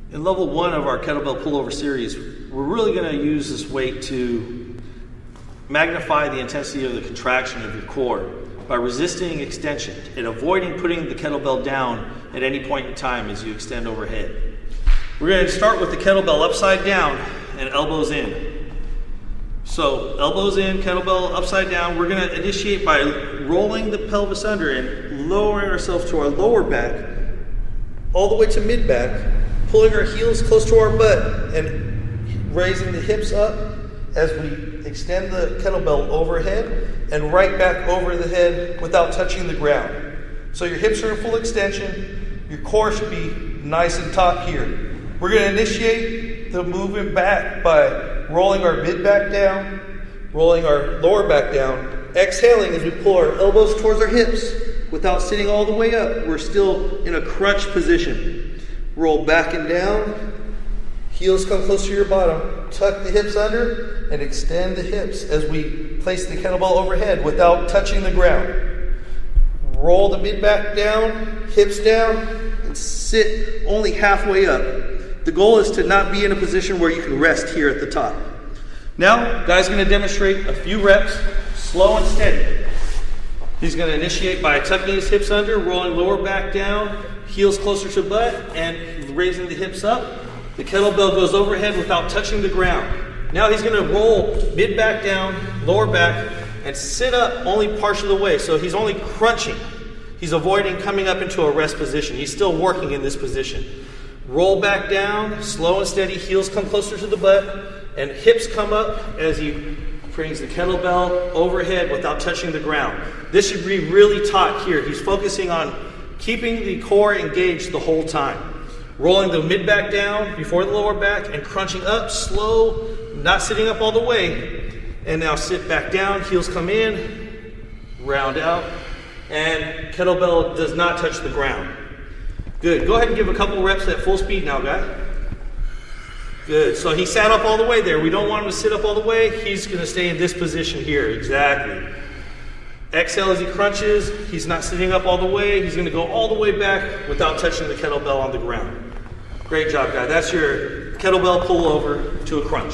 In level 1 of our kettlebell pullover series, we're really going to use this weight to magnify the intensity of the contraction of your core by resisting extension and avoiding putting the kettlebell down at any point in time as you extend overhead. We're going to start with the kettlebell upside down and elbows in. So elbows in, kettlebell upside down. We're going to initiate by rolling the pelvis under and lowering ourselves to our lower back all the way to mid back, pulling our heels close to our butt and raising the hips up as we extend the kettlebell overhead and right back over the head without touching the ground. So your hips are in full extension, your core should be nice and taut here. We're going to initiate the movement back by rolling our mid back down, rolling our lower back down, exhaling as we pull our elbows towards our hips without sitting all the way up. We're still in a crunch position. Roll back and down, heels come close to your bottom, tuck the hips under and extend the hips as we place the kettlebell overhead without touching the ground. Roll the mid back down, hips down, and sit only halfway up. The goal is to not be in a position where you can rest here at the top. Now, guy's going to demonstrate a few reps, slow and steady. He's going to initiate by tucking his hips under, rolling lower back down, heels closer to butt, and raising the hips up. The kettlebell goes overhead without touching the ground. Now he's going to roll mid back down, lower back, and sit up only partial of the way. So he's only crunching. He's avoiding coming up into a rest position. He's still working in this position. Roll back down, slow and steady, heels come closer to the butt, and hips come up as he brings the kettlebell overhead without touching the ground. This should be really taut here. He's focusing on keeping the core engaged the whole time. Rolling the mid back down before the lower back and crunching up, slow, not sitting up all the way. And now sit back down, heels come in, round out, and kettlebell does not touch the ground. Good, go ahead and give a couple reps at full speed now, guy. Good, so he sat up all the way there. We don't want him to sit up all the way. He's gonna stay in this position here, exactly. Exhale as he crunches. He's not sitting up all the way. He's gonna go all the way back without touching the kettlebell on the ground. Great job, guy. That's your kettlebell pullover to a crunch.